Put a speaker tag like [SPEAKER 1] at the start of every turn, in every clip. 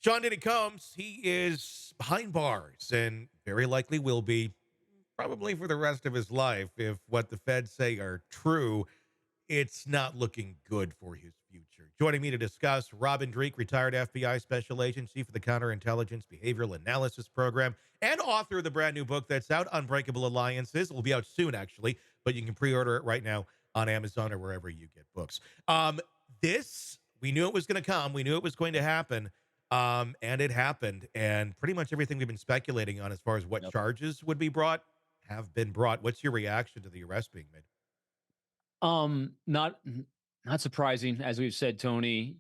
[SPEAKER 1] Sean Diddy Combs, he is behind bars and very likely will be probably for the rest of his life if what the feds say are true. It's not looking good for his future. Joining me to discuss, Robin Dreeke, retired FBI special agent, chief of the Counterintelligence Behavioral Analysis Program, and author of the brand new book that's out, Unbreakable Alliances. It will be out soon, actually, but you can pre-order it right now on Amazon or wherever you get books. This, we knew it was going to come. We knew it was going to happen. And it happened. And pretty much everything we've been speculating on as far as what
[SPEAKER 2] Yep.
[SPEAKER 1] charges would be brought have been brought. What's your reaction to the arrest being made?
[SPEAKER 2] Not surprising, as we've said, Tony.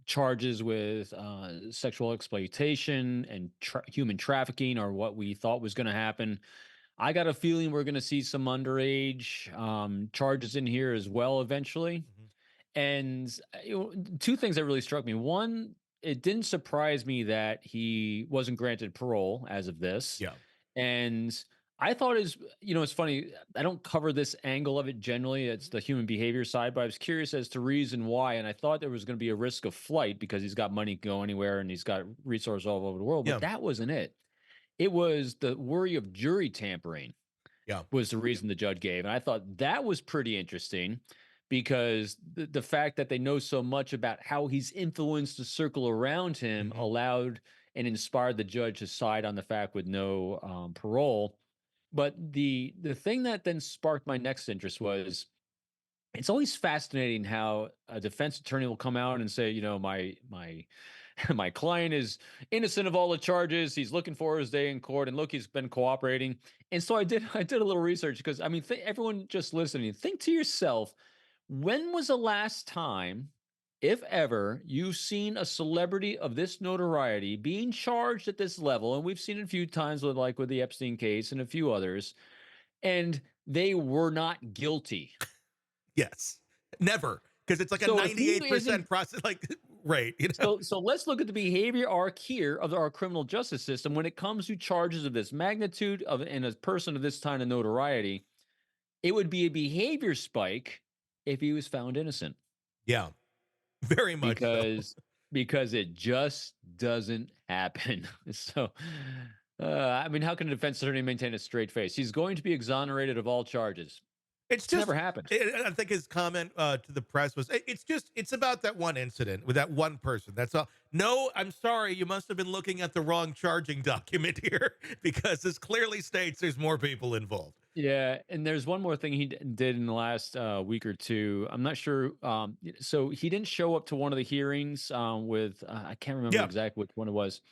[SPEAKER 2] Charges with sexual exploitation and human trafficking are what we thought was going to happen. I got a feeling we're going to see some underage charges in here as well eventually.
[SPEAKER 1] Mhm.
[SPEAKER 2] And two things that really struck me. One, it didn't surprise me that he wasn't granted parole as of this.
[SPEAKER 1] Yeah.
[SPEAKER 2] And I thought it's funny. I don't cover this angle of it generally. It's
[SPEAKER 1] Mhm.
[SPEAKER 2] the human behavior side, but I was curious as to reason why. And I thought there was going to be a risk of flight because he's got money to go anywhere and he's got resources all over the world. But
[SPEAKER 1] Yeah.
[SPEAKER 2] that wasn't it. It was the worry of jury tampering
[SPEAKER 1] Yeah.
[SPEAKER 2] was the reason the judge gave. And I thought that was pretty interesting because the fact that they know so much about how he's influenced the circle around him
[SPEAKER 1] Mhm.
[SPEAKER 2] allowed and inspired the judge to side on the fact with no parole. But the thing that then sparked my next interest was it's always fascinating how a defense attorney will come out and say, my my client is innocent of all the charges. He's looking for his day in court, and look, he's been cooperating. And so I did a little research because I mean, everyone just listening, think to yourself, when was the last time, if ever, you've seen a celebrity of this notoriety being charged at this level? And we've seen it a few times with the Epstein case and a few others, and they were not guilty.
[SPEAKER 1] Yes. Never. Because it's like a
[SPEAKER 2] So if he
[SPEAKER 1] 98%
[SPEAKER 2] isn't
[SPEAKER 1] process, like, right.
[SPEAKER 2] so let's look at the behavior arc here of our criminal justice system when it comes to charges of this magnitude of in a person of this kind of notoriety. It would be a behavior spike if he was found innocent
[SPEAKER 1] Yeah. Very much so.
[SPEAKER 2] because because it just doesn't happen. So I mean, how can a defense attorney maintain a straight face? He's going to be exonerated of all charges.
[SPEAKER 1] It's
[SPEAKER 2] It's never
[SPEAKER 1] just,
[SPEAKER 2] happened.
[SPEAKER 1] I think his comment to the press was, it's about that one incident with that one person. That's all. No, I'm sorry. You must have been looking at the wrong charging document here because this clearly states there's more people involved.
[SPEAKER 2] Yeah, and there's one more thing he did in the last week or two. I'm not sure. So he didn't show up to one of the hearings with I can't remember
[SPEAKER 1] Yeah.
[SPEAKER 2] exactly which one it was.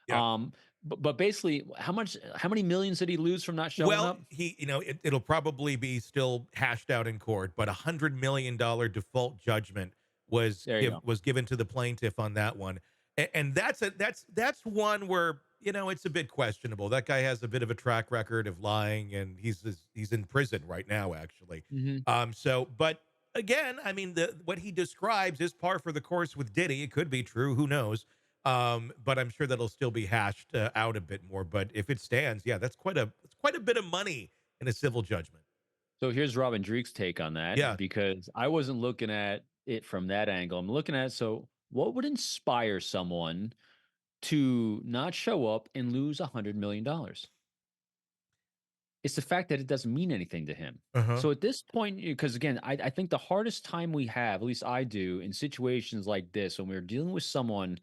[SPEAKER 1] Yeah.
[SPEAKER 2] But basically, how many millions did he lose from not showing
[SPEAKER 1] Well,
[SPEAKER 2] up?
[SPEAKER 1] it'll probably be still hashed out in court, but $100 million default judgment
[SPEAKER 2] There you go.
[SPEAKER 1] was given to the plaintiff on that one, and that's one where it's a bit questionable. That guy has a bit of a track record of lying, and he's in prison right now, actually.
[SPEAKER 2] Hmm.
[SPEAKER 1] But again, I mean, what he describes is par for the course with Diddy. It could be true, who knows? But I'm sure that'll still be hashed out a bit more. But if it stands, yeah, it's quite a bit of money in a civil judgment.
[SPEAKER 2] So here's Robin Dreeke's take on that
[SPEAKER 1] Yeah.
[SPEAKER 2] because I wasn't looking at it from that angle. I'm looking at so what would inspire someone to not show up and lose $100 million? It's the fact that it doesn't mean anything to him.
[SPEAKER 1] Uh-huh.
[SPEAKER 2] So at this point, because again, I think the hardest time we have, at least I do, in situations like this, when we're dealing with someone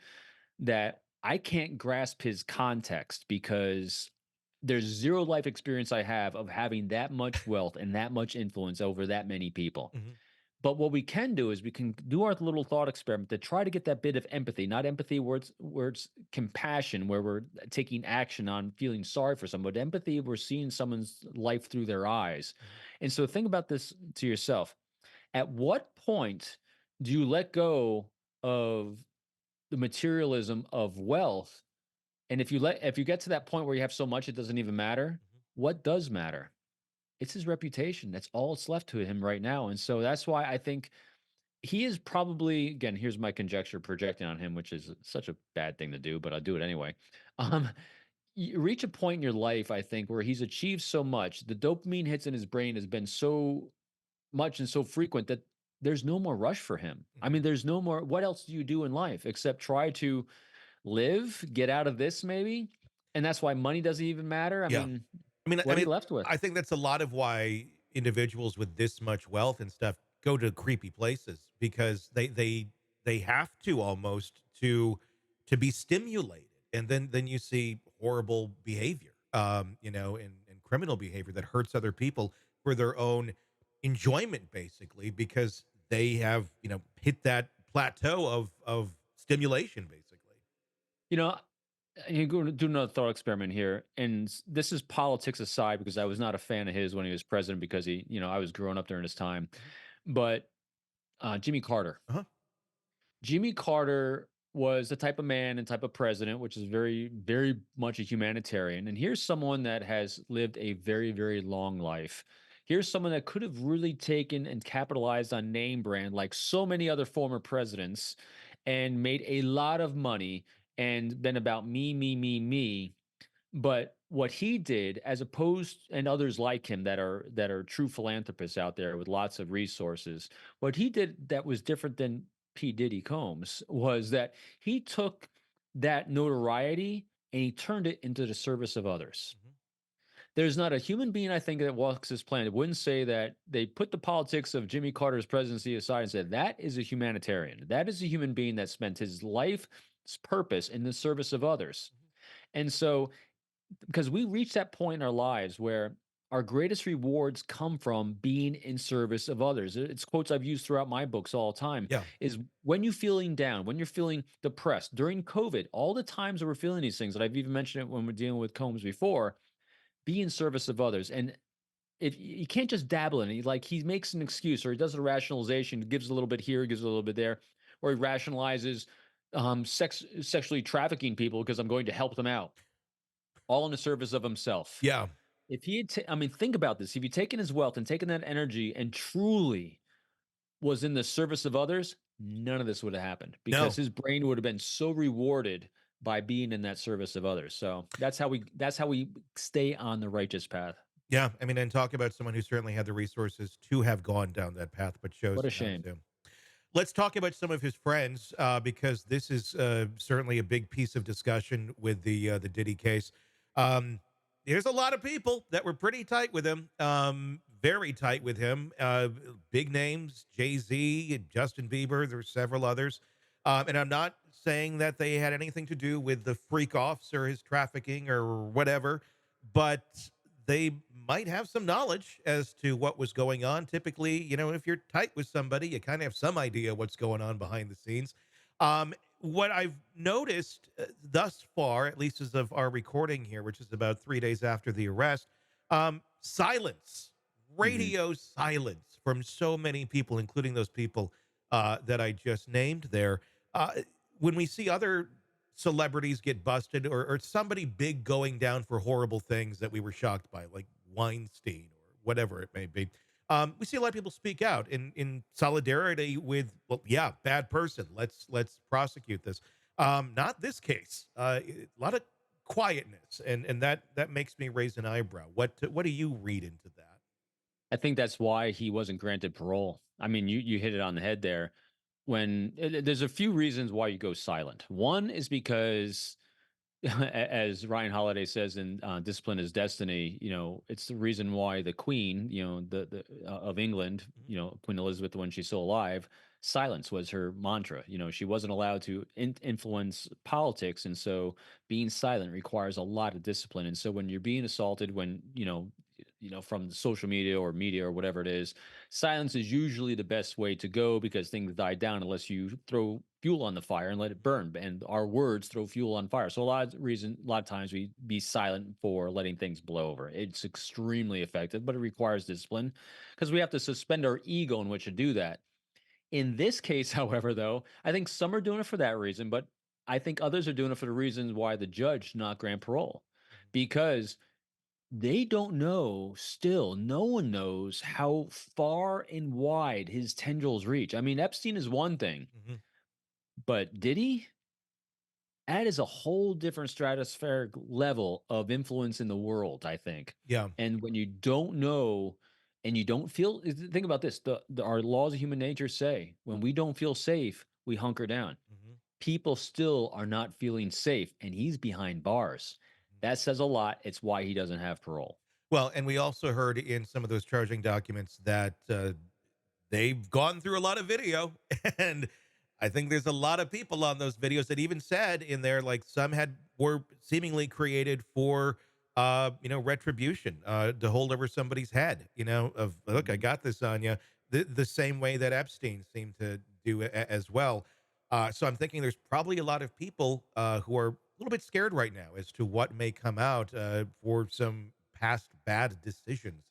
[SPEAKER 2] that I can't grasp his context because there's zero life experience I have of having that much wealth and that much influence over that many people.
[SPEAKER 1] Mhm.
[SPEAKER 2] But what we can do is we can do our little thought experiment to try to get that bit of empathy, not empathy where it's compassion, where we're taking action on feeling sorry for someone, but empathy, we're seeing someone's life through their eyes.
[SPEAKER 1] Mhm.
[SPEAKER 2] And so think about this to yourself. At what point do you let go of the materialism of wealth? And if you get to that point where you have so much it doesn't even matter,
[SPEAKER 1] Mhm.
[SPEAKER 2] what does matter? It's his reputation. That's all that's left to him right now. And so that's why I think he is probably, again, here's my conjecture projecting on him, which is such a bad thing to do, but I'll do it anyway. Um, you reach a point in your life, I think, where he's achieved so much. The dopamine hits in his brain has been so much and so frequent that there's no more rush for him. I
[SPEAKER 1] Mhm.
[SPEAKER 2] mean, there's no more. What else do you do in life except try to live, get out of this, maybe? And that's why money doesn't even matter. I
[SPEAKER 1] Yeah.
[SPEAKER 2] mean,
[SPEAKER 1] I mean I
[SPEAKER 2] what are you
[SPEAKER 1] mean,
[SPEAKER 2] left with?
[SPEAKER 1] I think that's a lot of why individuals with this much wealth and stuff go to creepy places because they have to almost to be stimulated. And then you see horrible behavior, and criminal behavior that hurts other people for their own enjoyment, basically, because they have, hit that plateau of stimulation, basically.
[SPEAKER 2] You know, you go to do another thought experiment here, and this is politics aside because I was not a fan of his when he was president because I was growing up during his time.
[SPEAKER 1] Mhm.
[SPEAKER 2] But Jimmy Carter,
[SPEAKER 1] Uh-huh.
[SPEAKER 2] Jimmy Carter was the type of man and type of president, which is very, very much a humanitarian. And here's someone that has lived a very, very long life. Here's someone that could have really taken and capitalized on name brand like so many other former presidents and made a lot of money and been about me, me, me, me. But what he did, as opposed and others like him that are true philanthropists out there with lots of resources, what he did that was different than P. Diddy Combs was that he took that notoriety and he turned it into the service of others.
[SPEAKER 1] Mhm.
[SPEAKER 2] There's not a human being I think that walks this planet wouldn't say that they put the politics of Jimmy Carter's presidency aside and said that is a humanitarian. That is a human being that spent his life's purpose in the service of others.
[SPEAKER 1] Mhm.
[SPEAKER 2] And so because we reach that point in our lives where our greatest rewards come from being in service of others. It's quotes I've used throughout my books all the time
[SPEAKER 1] Yeah.
[SPEAKER 2] is when you're feeling down, when you're feeling depressed during COVID, all the times that we're feeling these things that I've even mentioned it when we're dealing with Combs before, be in service of others. And if you can't just dabble in it, like he makes an excuse or he does a rationalization, gives a little bit here, gives a little bit there, or he rationalizes sexually trafficking people because I'm going to help them out, all in the service of himself.
[SPEAKER 1] Yeah.
[SPEAKER 2] If he had, I mean, think about this. If he'd taken his wealth and taken that energy and truly was in the service of others, none of this would have happened because
[SPEAKER 1] No.
[SPEAKER 2] his brain would have been so rewarded by being in that service of others. So that's how we stay on the righteous path.
[SPEAKER 1] Yeah, I mean, and talk about someone who certainly had the resources to have gone down that path, but
[SPEAKER 2] What
[SPEAKER 1] chose
[SPEAKER 2] a
[SPEAKER 1] not
[SPEAKER 2] shame.
[SPEAKER 1] to. Let's talk about some of his friends, because this is certainly a big piece of discussion with the Diddy case. Um, there's a lot of people that were pretty tight with him, very tight with him. Big names: Jay Z, Justin Bieber. There's several others, and I'm not saying that they had anything to do with the freak offs or his trafficking or whatever, but they might have some knowledge as to what was going on. Typically, if you're tight with somebody, you kind of have some idea what's going on behind the scenes. What I've noticed thus far, at least as of our recording here, which is about 3 days after the arrest, silence,
[SPEAKER 2] Mhm.
[SPEAKER 1] radio silence from so many people, including those people that I just named there. When we see other celebrities get busted, or somebody big going down for horrible things that we were shocked by, like Weinstein or whatever it may be. We see a lot of people speak out in solidarity with, well, yeah, bad person. Let's prosecute this. Not this case. A lot of quietness, and that makes me raise an eyebrow. What do you read into that?
[SPEAKER 2] I think that's why he wasn't granted parole. I mean, you hit it on the head there. There's a few reasons why you go silent. One is because as Ryan Holiday says in "Discipline is Destiny," it's the reason why the Queen, of England,
[SPEAKER 1] Mhm.
[SPEAKER 2] Queen Elizabeth, when she's still alive, silence was her mantra. She wasn't allowed to influence politics, and so being silent requires a lot of discipline. And so when you're being assaulted, when from social media or whatever it is, silence is usually the best way to go because things die down unless you throw fuel on the fire and let it burn. And our words throw fuel on fire. So a lot of times we be silent for letting things blow over. It's extremely effective, but it requires discipline because we have to suspend our ego in which to do that. In this case, however, though, I think some are doing it for that reason, but I think others are doing it for the reasons why the judge did not grant parole because they don't know, still, no one knows how far and wide his tendrils reach. I mean, Epstein is one thing,
[SPEAKER 1] Mhm.
[SPEAKER 2] but Diddy, that is a whole different stratospheric level of influence in the world, I think.
[SPEAKER 1] Yeah.
[SPEAKER 2] And when you don't know and you don't feel, think about this, our laws of human nature say when we don't feel safe, we hunker down.
[SPEAKER 1] Mhm.
[SPEAKER 2] People still are not feeling safe, and he's behind bars. That says a lot. It's why he doesn't have parole.
[SPEAKER 1] Well, and we also heard in some of those charging documents that they've gone through a lot of video, and I think there's a lot of people on those videos that even said in there, like, some were seemingly created for retribution, to hold over somebody's head, of, look, I
[SPEAKER 2] Mhm.
[SPEAKER 1] got this on you, the same way that Epstein seemed to do as well. So I'm thinking there's probably a lot of people who are a little bit scared right now as to what may come out for some past bad decisions,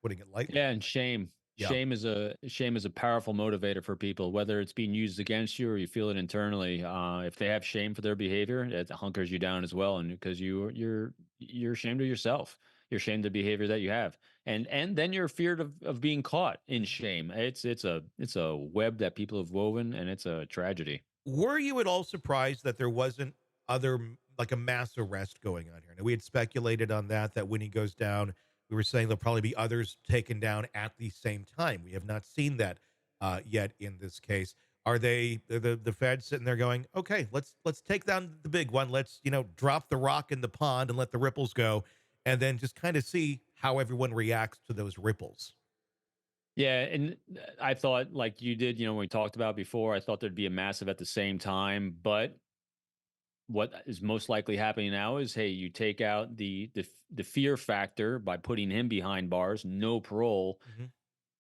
[SPEAKER 1] putting it lightly.
[SPEAKER 2] Yeah, and shame.
[SPEAKER 1] Yeah.
[SPEAKER 2] Shame is a powerful motivator for people, whether it's being used against you or you feel it internally. If they have shame for their behavior, it hunkers you down as well, and because you're ashamed of yourself, you're ashamed of the behavior that you have, and then you're feared of being caught in shame. It's a web that people have woven, and it's a tragedy.
[SPEAKER 1] Were you at all surprised that there wasn't like a mass arrest going on here? Now, we had speculated on that when he goes down, we were saying there'll probably be others taken down at the same time. We have not seen that yet in this case. Are they the Fed sitting there going, okay, let's take down the big one. Let's drop the rock in the pond and let the ripples go, and then just kind of see how everyone reacts to those ripples.
[SPEAKER 2] Yeah, and I thought, like you did, when we talked about before, I thought there'd be a massive at the same time, but what is most likely happening now is, hey, you take out the fear factor by putting him behind bars, no parole.
[SPEAKER 1] Hmm.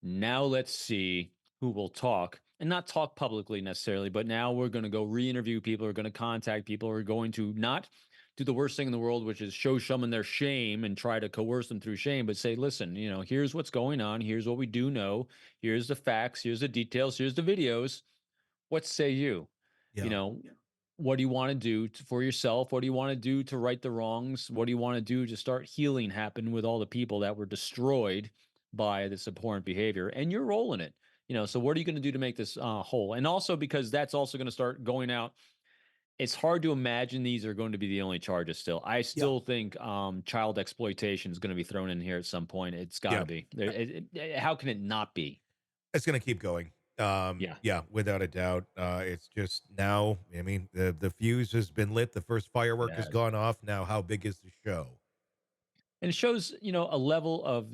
[SPEAKER 2] Now let's see who will talk, and not talk publicly necessarily, but now we're going to go re-interview people, we're going to contact people, we're going to not do the worst thing in the world, which is show someone their shame and try to coerce them through shame, but say, listen, here's what's going on, here's what we do know, here's the facts, here's the details, here's the videos. What say you? You
[SPEAKER 1] Yeah.
[SPEAKER 2] know, what do you want to do for yourself? What do you want to do to right the wrongs? What do you want to do to start healing happen with all the people that were destroyed by this abhorrent behavior and your role in it? So what are you going to do to make this whole? And also because that's also going to start going out. It's hard to imagine these are going to be the only charges still. I
[SPEAKER 1] Yeah.
[SPEAKER 2] still think child exploitation is going to be thrown in here at some point. It's got
[SPEAKER 1] Yeah.
[SPEAKER 2] to be. How can it not be?
[SPEAKER 1] It's gonna keep going.
[SPEAKER 2] Yeah.
[SPEAKER 1] Yeah, without a doubt. It's just now, I mean, the fuse has been lit, the first firework has
[SPEAKER 2] Yeah.
[SPEAKER 1] gone off. Now, how big is the show?
[SPEAKER 2] And it shows, a level of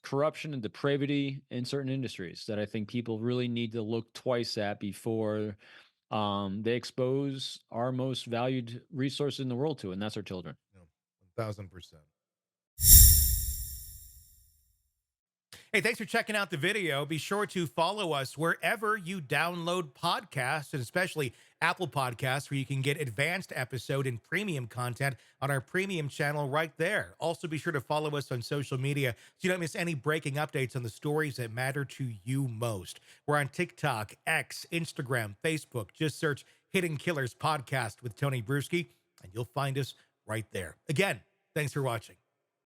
[SPEAKER 2] corruption and depravity in certain industries that I think people really need to look twice at before they expose our most valued resource in the world to, and that's our children.
[SPEAKER 1] No, 1000%. Hey, thanks for checking out the video. Be sure to follow us wherever you download podcasts, and especially Apple Podcasts, where you can get advanced episode and premium content on our premium channel right there. Also, be sure to follow us on social media so you don't miss any breaking updates on the stories that matter to you most. We're on TikTok, X, Instagram, Facebook. Just search Hidden Killers Podcast with Tony Brueski, and you'll find us right there. Again, thanks for watching.